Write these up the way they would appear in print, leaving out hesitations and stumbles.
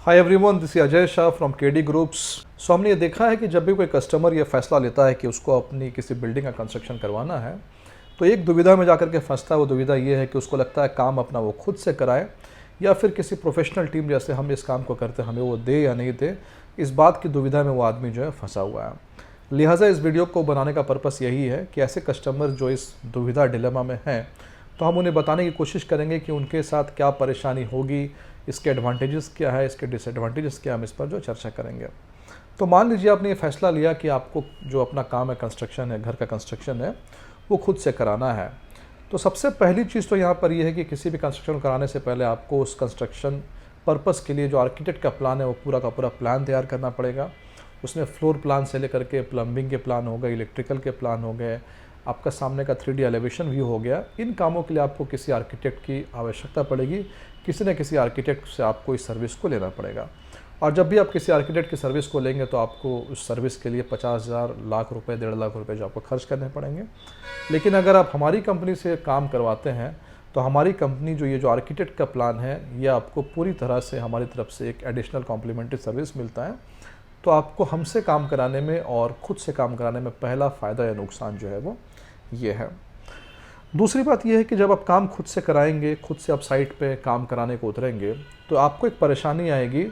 Hi everyone, this is Ajay Shah from KD groups. So हमने ये देखा है कि जब भी कोई कस्टमर ये फैसला लेता है कि उसको अपनी किसी बिल्डिंग का कंस्ट्रक्शन करवाना है, तो एक दुविधा में जाकर के फंसता है। वो दुविधा ये है कि उसको लगता है काम अपना वो खुद से कराए या फिर किसी प्रोफेशनल टीम जैसे हम इस काम को करते हैं हमें वो दे या नहीं दे। इस बात की दुविधा में वो आदमी जो है फंसा हुआ है। लिहाजा इस वीडियो को बनाने का पर्पस यही है कि ऐसे कस्टमर जो इस दुविधा डिलेमा में हैं, तो हम उन्हें बताने की कोशिश करेंगे कि उनके साथ क्या परेशानी होगी, इसके एडवांटेजेस क्या है, इसके डिसएडवांटेजेस क्या है, हम इस पर जो चर्चा करेंगे। तो मान लीजिए आपने ये फैसला लिया कि आपको जो अपना काम है, कंस्ट्रक्शन है, घर का कंस्ट्रक्शन है, वो खुद से कराना है। तो सबसे पहली चीज़ तो यहाँ पर ये है कि किसी भी कंस्ट्रक्शन कराने से पहले आपको उस कंस्ट्रक्शन पर्पस के लिए जो आर्किटेक्ट का प्लान है वो पूरा का पूरा प्लान तैयार करना पड़ेगा। उसमें फ्लोर प्लान से लेकर के प्लम्बिंग के प्लान हो गए, इलेक्ट्रिकल के प्लान हो गए, आपका सामने का 3D एलिवेशन व्यू हो गया। इन कामों के लिए आपको किसी आर्किटेक्ट की आवश्यकता पड़ेगी। किसी न किसी आर्किटेक्ट से आपको इस सर्विस को लेना पड़ेगा। और जब भी आप किसी आर्किटेक्ट की सर्विस को लेंगे तो आपको उस सर्विस के लिए 50,000 लाख रुपए, 1.5 लाख रुपए जो आपको खर्च करने पड़ेंगे। लेकिन अगर आप हमारी कंपनी से काम करवाते हैं तो हमारी कंपनी जो ये जो आर्किटेक्ट का प्लान है ये आपको पूरी तरह से हमारी तरफ से एक एडिशनल कॉम्प्लीमेंट्री सर्विस मिलता है। तो आपको हमसे काम कराने में और ख़ुद से काम कराने में पहला फ़ायदा या नुकसान जो है वो ये है। दूसरी बात यह है कि जब आप काम खुद से कराएंगे, खुद से आप साइट पे काम कराने को उतरेंगे, तो आपको एक परेशानी आएगी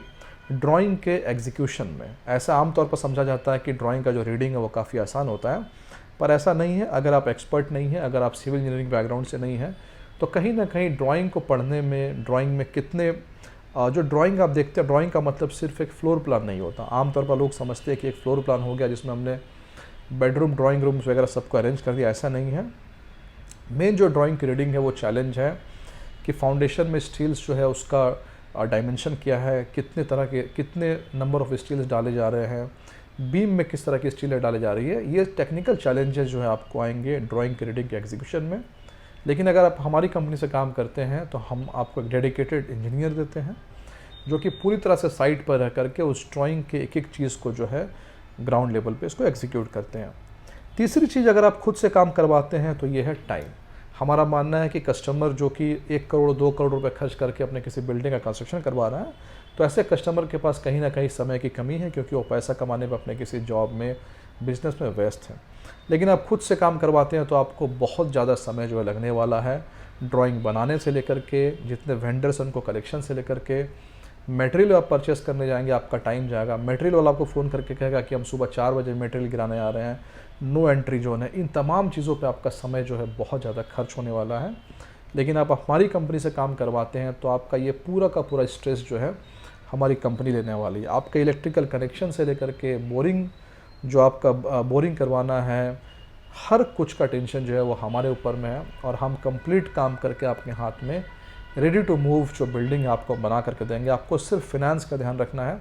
ड्राइंग के एग्जीक्यूशन में। ऐसा आमतौर पर समझा जाता है कि ड्राइंग का जो रीडिंग है वो काफ़ी आसान होता है, पर ऐसा नहीं है। अगर आप एक्सपर्ट नहीं हैं, अगर आप सिविल इंजीनियरिंग बैकग्राउंड से नहीं हैं, तो कहीं ना कहीं ड्राइंग को पढ़ने में, ड्राइंग में कितने जो ड्राइंग आप देखते हैं, ड्राइंग का मतलब सिर्फ एक फ्लोर प्लान नहीं होता। आमतौर पर लोग समझते हैं कि एक फ्लोर प्लान हो गया जिसमें हमने बेडरूम, ड्राइंग रूम्स वगैरह सबको अरेंज कर दिया। ऐसा नहीं है। मेन जो ड्राइंग की रीडिंग है वो चैलेंज है कि फाउंडेशन में स्टील्स जो है उसका डायमेंशन क्या है, कितने नंबर ऑफ़ स्टील्स डाले जा रहे हैं, बीम में किस तरह की स्टीलें डाली जा रही है। ये टेक्निकल चैलेंजेस जो है आपको आएंगे ड्राइंग की रीडिंग के एग्जीक्यूशन में। लेकिन अगर आप हमारी कंपनी से काम करते हैं तो हम आपको एक डेडिकेटेड इंजीनियर देते हैं जो कि पूरी तरह से साइट पर रह करके उस ड्राइंग के एक एक चीज़ को जो है ग्राउंड लेवल पे इसको एग्जीक्यूट करते हैं। तीसरी चीज़, अगर आप खुद से काम करवाते हैं तो ये है टाइम। हमारा मानना है कि कस्टमर जो कि 1 करोड़ 2 करोड़ रुपए खर्च करके अपने किसी बिल्डिंग का कंस्ट्रक्शन करवा रहा है, तो ऐसे कस्टमर के पास कहीं ना कहीं समय की कमी है, क्योंकि वो पैसा कमाने में अपने किसी जॉब में, बिजनेस में व्यस्त है। लेकिन आप खुद से काम करवाते हैं तो आपको बहुत ज़्यादा समय जो है लगने वाला है। ड्राइंग बनाने से लेकर के, जितने वेंडर्स उनको कलेक्शन से लेकर के, मटेरियल आप परचेस करने जाएंगे, आपका टाइम जाएगा। मटेरियल वाला आपको फ़ोन करके कहेगा कि हम सुबह 4 बजे मटेरियल गिराने आ रहे हैं, नो एंट्री जोन है। इन तमाम चीज़ों पे आपका समय जो है बहुत ज़्यादा खर्च होने वाला है। लेकिन आप हमारी कंपनी से काम करवाते हैं तो आपका ये पूरा का पूरा स्ट्रेस जो है हमारी कंपनी लेने वाली है। आपके इलेक्ट्रिकल कनेक्शन से लेकर के बोरिंग, जो आपका बोरिंग करवाना है, हर कुछ का टेंशन जो है वो हमारे ऊपर में है। और हम कंप्लीट काम करके आपके हाथ में रेडी टू मूव जो बिल्डिंग आपको बना करके देंगे। आपको सिर्फ फिनेंस का ध्यान रखना है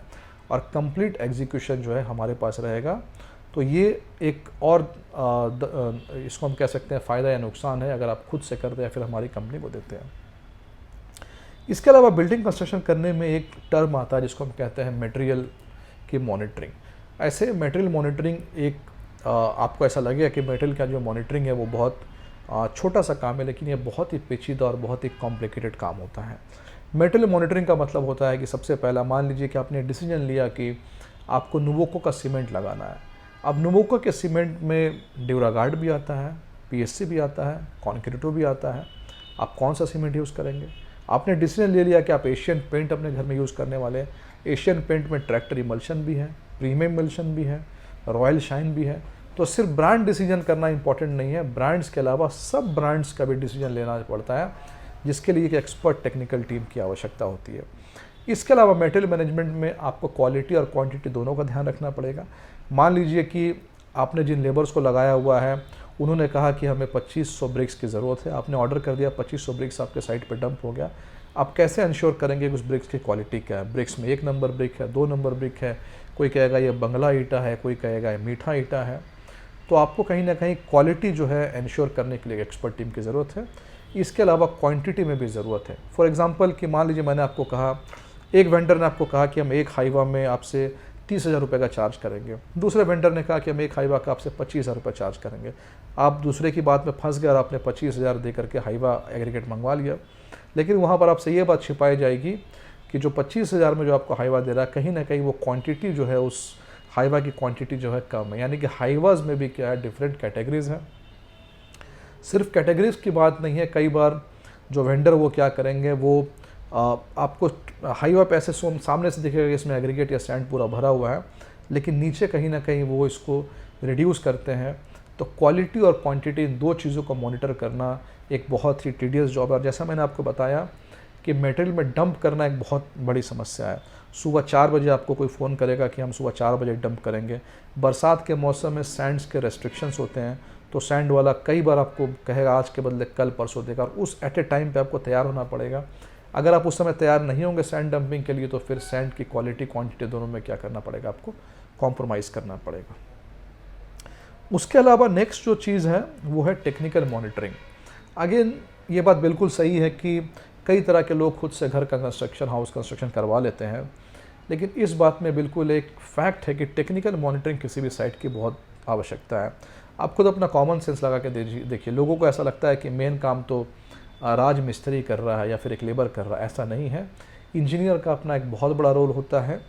और कंप्लीट एग्जीक्यूशन जो है हमारे पास रहेगा। तो ये एक और इसको हम कह सकते हैं फ़ायदा या नुकसान है अगर आप खुद से करते हैं या फिर हमारी कंपनी को देते हैं। इसके अलावा बिल्डिंग कंस्ट्रक्शन करने में एक टर्म आता है जिसको हम कहते हैं मटेरियल की मॉनिटरिंग। ऐसे मटेरियल मॉनिटरिंग एक आपको ऐसा लगेगा कि मटेरियल का जो मॉनिटरिंग है वो बहुत छोटा सा काम है, लेकिन ये बहुत ही पेचीदा और बहुत ही कॉम्प्लिकेटेड काम होता है। मटेरियल मॉनिटरिंग का मतलब होता है कि सबसे पहला मान लीजिए कि आपने डिसीजन लिया कि आपको नुवोको का सीमेंट लगाना है। अब नुवोको के सीमेंट में ड्यूरागार्ड भी आता है, पीएससी भी आता है, कॉन्क्रीटो भी आता है। आप कौन सा सीमेंट यूज़ करेंगे? आपने डिसीजन ले लिया कि आप एशियन पेंट अपने घर में यूज़ करने वाले हैं। एशियन पेंट में ट्रैक्टर इमल्शन भी है, प्रीमियम इमल्शन भी है, रॉयल शाइन भी है। तो सिर्फ ब्रांड डिसीजन करना इंपॉर्टेंट नहीं है, ब्रांड्स के अलावा सब ब्रांड्स का भी डिसीजन लेना पड़ता है, जिसके लिए एक एक्सपर्ट टेक्निकल टीम की आवश्यकता होती है। इसके अलावा मटेरियल मैनेजमेंट में आपको क्वालिटी और क्वांटिटी दोनों का ध्यान रखना पड़ेगा। मान लीजिए कि आपने जिन लेबर्स को लगाया हुआ है उन्होंने कहा कि हमें 2500 ब्रिक्स की ज़रूरत है, आपने ऑर्डर कर दिया, 2500 ब्रिक्स आपके साइट पर डंप हो गया। आप कैसे इंश्योर करेंगे कि उस ब्रिक्स की क्वालिटी क्या है? ब्रिक्स में 1 नंबर ब्रिक है, 2 नंबर ब्रिक है, कोई कहेगा ये बंगला ईटा है, कोई कहेगा ये मीठा ईटा है। तो आपको कहीं ना कहीं क्वालिटी जो है इंश्योर करने के लिए एक्सपर्ट टीम की ज़रूरत है। इसके अलावा क्वांटिटी में भी ज़रूरत है। फॉर एग्जांपल कि मान लीजिए मैंने आपको कहा, एक वेंडर ने आपको कहा कि हम एक हाईवा में आपसे 30,000 रुपये का चार्ज करेंगे, दूसरे वेंडर ने कहा कि हम एक हाईवा का आपसे 25,000 रुपये चार्ज करेंगे। आप दूसरे की बात में फंस गए और आपने 25,000 दे करके हाईवा एग्रीगेट मंगवा लिया। लेकिन वहाँ पर आपसे ये बात छिपाई जाएगी कि जो 25,000 में जो आपको हाईवा दे रहा है, कहीं ना कहीं वो क्वांटिटी जो है, उस हाईवा की क्वांटिटी जो है कम है। यानी कि हाईवाज में भी क्या है, डिफरेंट कैटेगरीज हैं। सिर्फ कैटेगरीज की बात नहीं है, कई बार जो वेंडर वो क्या करेंगे, वो आपको हाईवा पे ऐसे सामने से दिखेगा कि इसमें एग्रीगेट या सैंड पूरा भरा हुआ है, लेकिन नीचे कहीं ना कहीं वो इसको रिड्यूस करते हैं। तो क्वालिटी और क्वांटिटी, इन दो चीज़ों को मॉनिटर करना एक बहुत ही टीडियस जॉब है। और जैसा मैंने आपको बताया कि मटेरियल में डंप करना एक बहुत बड़ी समस्या है। सुबह 4 बजे आपको कोई फ़ोन करेगा कि हम सुबह 4 बजे डंप करेंगे। बरसात के मौसम में सैंड्स के रेस्ट्रिक्शंस होते हैं, तो सैंड वाला कई बार आपको कहेगा आज के बदले कल परसों देगा, और उस एट ए टाइम पे आपको तैयार होना पड़ेगा। अगर आप उस समय तैयार नहीं होंगे सैंड डंपिंग के लिए, तो फिर सैंड की क्वालिटी क्वांटिटी दोनों में क्या करना पड़ेगा, आपको कॉम्प्रोमाइज़ करना पड़ेगा। उसके अलावा नेक्स्ट जो चीज़ है वो है टेक्निकल मॉनिटरिंग। अगेन ये बात बिल्कुल सही है कि कई तरह के लोग खुद से घर का कंस्ट्रक्शन, हाउस कंस्ट्रक्शन करवा लेते हैं, लेकिन इस बात में बिल्कुल एक फैक्ट है कि टेक्निकल मॉनिटरिंग किसी भी साइट की बहुत आवश्यकता है। आप खुद अपना कॉमन सेंस लगा के देखिए, लोगों को ऐसा लगता है कि मेन काम तो राज मिस्त्री कर रहा है या फिर एक लेबर कर रहा है। ऐसा नहीं है। इंजीनियर का अपना एक बहुत बड़ा रोल होता है।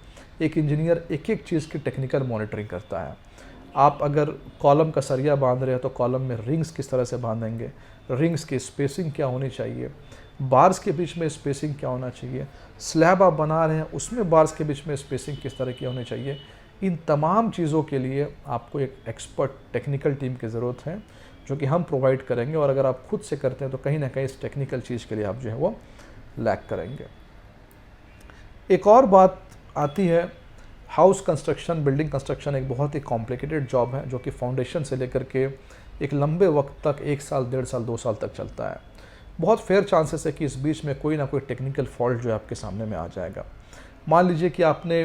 एक इंजीनियर एक एक चीज़ की टेक्निकल मॉनिटरिंग करता है। आप अगर कॉलम का सरिया बांध रहे हो तो कॉलम में रिंग्स किस तरह से बांधेंगे, रिंग्स की स्पेसिंग क्या होनी चाहिए, बार्स के बीच में स्पेसिंग क्या होना चाहिए, स्लैब आप बना रहे हैं उसमें बार्स के बीच में स्पेसिंग किस तरह की होनी चाहिए। इन तमाम चीज़ों के लिए आपको एक एक्सपर्ट टेक्निकल टीम की ज़रूरत है, जो कि हम प्रोवाइड करेंगे। और अगर आप खुद से करते हैं तो कहीं ना कहीं इस टेक्निकल चीज़ के लिए आप जो है वो लैक करेंगे। एक और बात आती है, हाउस कंस्ट्रक्शन, बिल्डिंग कंस्ट्रक्शन एक बहुत ही कॉम्प्लिकेटेड जॉब है, जो कि फाउंडेशन से लेकर के एक लंबे वक्त तक, 1 साल, 1.5 साल, 2 साल तक चलता है। बहुत फेयर चांसेस है कि इस बीच में कोई ना कोई टेक्निकल फॉल्ट जो है आपके सामने में आ जाएगा। मान लीजिए कि आपने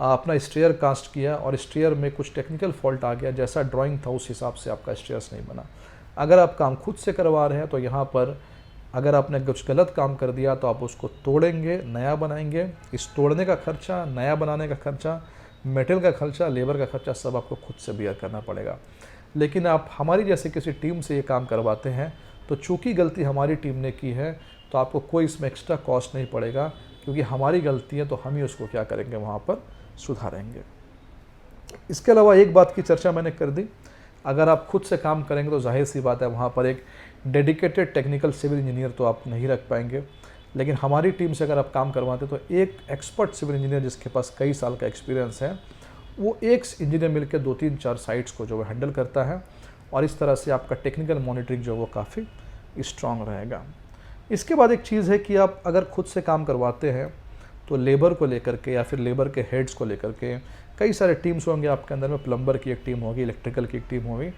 अपना स्टेयर कास्ट किया और स्टेयर में कुछ टेक्निकल फॉल्ट आ गया, जैसा ड्राइंग था उस हिसाब से आपका स्टेयर्स नहीं बना। अगर आप काम खुद से करवा रहे हैं तो यहाँ पर अगर आपने कुछ गलत काम कर दिया तो आप उसको तोड़ेंगे, नया बनाएंगे। इस तोड़ने का खर्चा, नया बनाने का खर्चा, मटेरियल का खर्चा, लेबर का खर्चा, सब आपको खुद से बियर करना पड़ेगा। लेकिन आप हमारी जैसे किसी टीम से ये काम करवाते हैं तो चूँकि गलती हमारी टीम ने की है तो आपको कोई इसमें एक्स्ट्रा कॉस्ट नहीं पड़ेगा, क्योंकि हमारी गलती है तो हम ही उसको क्या करेंगे, वहाँ पर सुधारेंगे। इसके अलावा एक बात की चर्चा मैंने कर दी, अगर आप खुद से काम करेंगे तो जाहिर सी बात है वहाँ पर एक डेडिकेटेड टेक्निकल सिविल इंजीनियर तो आप नहीं रख पाएंगे। लेकिन हमारी टीम से अगर आप काम करवाते तो एक एक्सपर्ट सिविल इंजीनियर जिसके पास कई साल का एक्सपीरियंस है, वो एक इंजीनियर मिलकर 2, 3, 4 साइट्स को जो है हैंडल करता है, और इस तरह से आपका टेक्निकल मॉनिटरिंग जो वो काफ़ी स्ट्रॉन्ग रहेगा। इसके बाद एक चीज़ है कि आप अगर खुद से काम करवाते हैं तो लेबर को लेकर के या फिर लेबर के हेड्स को लेकर के कई सारे टीम्स होंगे आपके अंदर में। प्लम्बर की एक टीम होगी, इलेक्ट्रिकल की एक टीम होगी।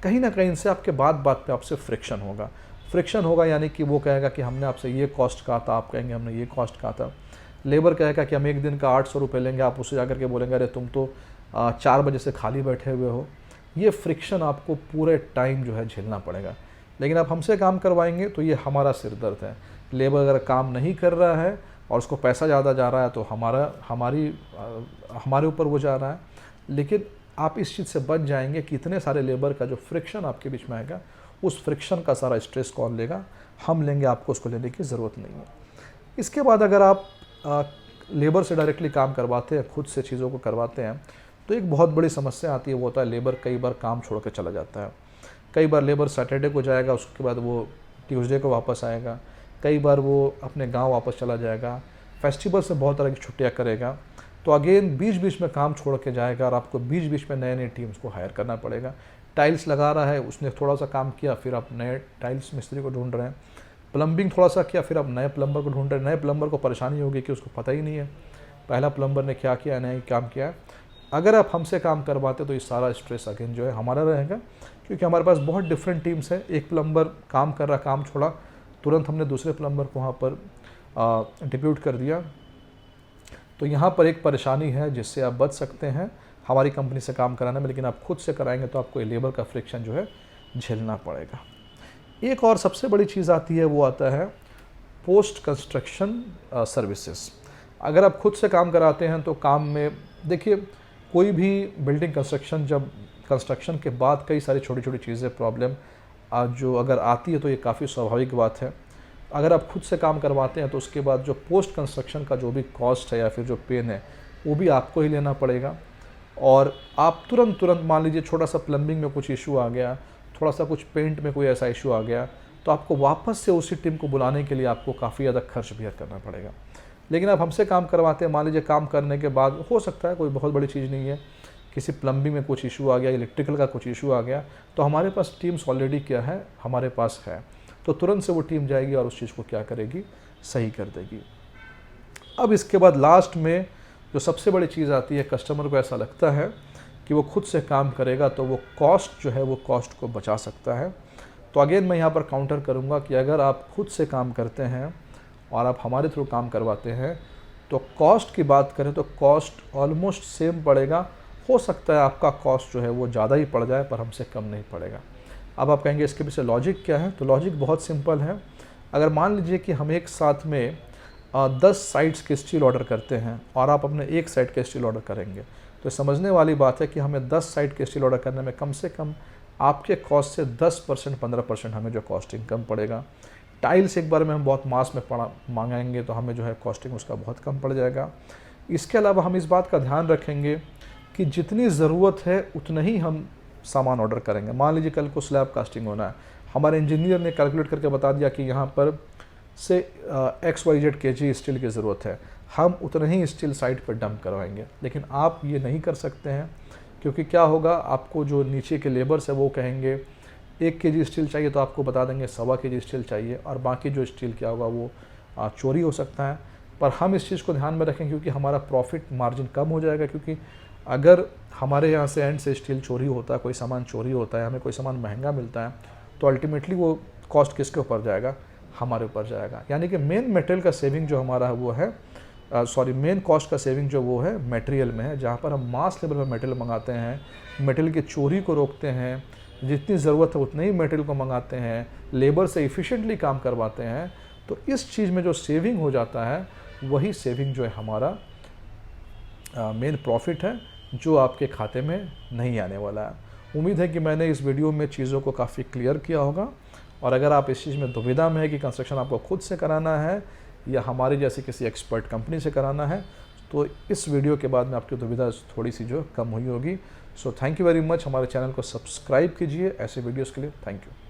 कहीं ना कहीं इनसे आपके बात पे आपसे फ्रिक्शन होगा। फ्रिक्शन होगा यानी कि वो कहेगा कि हमने आपसे ये कॉस्ट कहा था, आप कहेंगे हमने ये कॉस्ट कहा था। लेबर कहेगा कि हम एक दिन का 800 रुपये लेंगे, आप उससे जाकर के बोलेंगे अरे तुम तो 4 बजे से खाली बैठे हुए हो। ये फ्रिक्शन आपको पूरे टाइम जो है झेलना पड़ेगा। लेकिन आप हमसे काम करवाएंगे तो ये हमारा सिर दर्द है। लेबर अगर काम नहीं कर रहा है और उसको पैसा ज़्यादा जा रहा है तो हमारे ऊपर वो जा रहा है। लेकिन आप इस चीज़ से बच जाएंगे कि इतने सारे लेबर का जो फ्रिक्शन आपके बीच में आएगा, उस फ्रिक्शन का सारा स्ट्रेस कौन लेगा, हम लेंगे, आपको उसको लेने की ज़रूरत नहीं है। इसके बाद अगर आप लेबर से डायरेक्टली काम करवाते हैं, खुद से चीज़ों को करवाते हैं, तो एक बहुत बड़ी समस्या आती है, वो होता है लेबर कई बार काम छोड़ कर चला जाता है। कई बार लेबर सैटरडे को जाएगा, उसके बाद वो ट्यूसडे को वापस आएगा। कई बार वो अपने गांव वापस चला जाएगा, फेस्टिवल से बहुत तरह की छुट्टियां करेगा। तो अगेन बीच बीच में काम छोड़ के जाएगा और आपको बीच बीच में नए नए टीम्स को हायर करना पड़ेगा। टाइल्स लगा रहा है, उसने थोड़ा सा काम किया, फिर आप नए टाइल्स मिस्त्री को ढूंढ रहे हैं। प्लम्बिंग थोड़ा सा किया, फिर आप नए प्लम्बर को ढूंढ रहे हैं। नए प्लम्बर को परेशानी होगी कि उसको पता ही नहीं है पहला प्लम्बर ने क्या किया, नया काम किया है। अगर आप हमसे काम करवाते तो ये सारा स्ट्रेस अगेन जो है हमारा रहेगा, क्योंकि हमारे पास बहुत डिफरेंट टीम्स है। एक प्लम्बर काम कर रहा, काम छोड़ा, तुरंत हमने दूसरे प्लम्बर को वहाँ पर डिप्यूट कर दिया। तो यहाँ पर एक परेशानी है जिससे आप बच सकते हैं हमारी कंपनी से काम कराने में। लेकिन आप खुद से कराएंगे तो आपको ये लेबर का फ्रिक्शन जो है झेलना पड़ेगा। एक और सबसे बड़ी चीज़ आती है, वो आता है पोस्ट कंस्ट्रक्शन सर्विसेज। अगर आप खुद से काम कराते हैं तो काम में देखिए, कोई भी बिल्डिंग कंस्ट्रक्शन, जब कंस्ट्रक्शन के बाद कई सारी छोटी छोटी चीज़ें प्रॉब्लम जो अगर आती है तो ये काफ़ी स्वाभाविक बात है। अगर आप खुद से काम करवाते हैं तो उसके बाद जो पोस्ट कंस्ट्रक्शन का जो भी कॉस्ट है या फिर जो पेन है वो भी आपको ही लेना पड़ेगा। और आप तुरंत मान लीजिए छोटा सा प्लम्बिंग में कुछ इशू आ गया, थोड़ा सा कुछ पेंट में कोई ऐसा इशू आ गया, तो आपको वापस से उसी टीम को बुलाने के लिए आपको काफ़ी ज़्यादा खर्च भी करना पड़ेगा। लेकिन आप हमसे काम करवाते हैं, मान लीजिए काम करने के बाद हो सकता है कोई बहुत बड़ी चीज़ नहीं है, किसी प्लम्बिंग में कुछ इशू आ गया, इलेक्ट्रिकल का कुछ इशू आ गया, तो हमारे पास टीम्स ऑलरेडी क्या है, हमारे पास है, तो तुरंत से वो टीम जाएगी और उस चीज़ को क्या करेगी, सही कर देगी। अब इसके बाद लास्ट में जो सबसे बड़ी चीज़ आती है, कस्टमर को ऐसा लगता है कि वो खुद से काम करेगा तो वो कॉस्ट जो है वो कॉस्ट को बचा सकता है। तो अगेन मैं यहाँ पर काउंटर करूँगा कि अगर आप खुद से काम करते हैं और आप हमारे थ्रू काम करवाते हैं तो कॉस्ट की बात करें तो कॉस्ट ऑलमोस्ट सेम पड़ेगा। हो सकता है आपका कॉस्ट जो है वो ज़्यादा ही पड़ जाए पर हमसे कम नहीं पड़ेगा। अब आप कहेंगे इसके पीछे लॉजिक क्या है, तो लॉजिक बहुत सिंपल है। अगर मान लीजिए कि हम एक साथ में 10 साइट्स के स्टील ऑर्डर करते हैं और आप अपने एक साइट के स्टील ऑर्डर करेंगे, तो समझने वाली बात है कि हमें 10 साइट के स्टील ऑर्डर करने में कम से कम आपके कॉस्ट से 10% 15% हमें जो कॉस्टिंग कम पड़ेगा। टाइल्स एक बार में हम बहुत मास में मांगेंगे तो हमें जो है कॉस्टिंग उसका बहुत कम पड़ जाएगा। इसके अलावा हम इस बात का ध्यान रखेंगे कि जितनी ज़रूरत है उतना ही हम सामान ऑर्डर करेंगे। मान लीजिए कल को स्लैब कास्टिंग होना है, हमारे इंजीनियर ने कैलकुलेट करके बता दिया कि यहाँ पर से XYZ kg स्टील की ज़रूरत है, हम उतना ही स्टील साइट पर डंप करवाएंगे। लेकिन आप ये नहीं कर सकते हैं, क्योंकि क्या होगा, आपको जो नीचे के लेबर्स है वो कहेंगे 1 kg स्टील चाहिए तो आपको बता देंगे 1.25 kg स्टील चाहिए, और बाकी जो स्टील क्या होगा वो चोरी हो सकता है। पर हम इस चीज़ को ध्यान में रखें क्योंकि हमारा प्रॉफिट मार्जिन कम हो जाएगा, क्योंकि अगर हमारे यहाँ से एंड से स्टील चोरी होता है, कोई सामान चोरी होता है, हमें कोई सामान महंगा मिलता है, तो अल्टीमेटली वो कॉस्ट किसके ऊपर जाएगा, हमारे ऊपर जाएगा। यानी कि मेन मटेरियल का सेविंग जो हमारा है वो है मेन कॉस्ट का सेविंग जो वो है मटेरियल में है, जहाँ पर हम मास लेवल में मटेरियल मंगाते हैं, मटेरियल की चोरी को रोकते हैं, जितनी ज़रूरत है उतने ही मटेरियल को मंगाते हैं, लेबर से इफ़िशिएंटली काम करवाते हैं। तो इस चीज़ में जो सेविंग हो जाता है वही सेविंग जो है हमारा मेन प्रॉफिट है, जो आपके खाते में नहीं आने वाला है। उम्मीद है कि मैंने इस वीडियो में चीज़ों को काफ़ी क्लियर किया होगा। और अगर आप इस चीज़ में दुविधा में है कि कंस्ट्रक्शन आपको खुद से कराना है या हमारी जैसे किसी एक्सपर्ट कंपनी से कराना है, तो इस वीडियो के बाद में आपकी दुविधा थोड़ी सी जो कम हुई होगी। So thank you very much. हमारे चैनल को सब्सक्राइब कीजिए ऐसे वीडियोज़ के लिए। Thank you.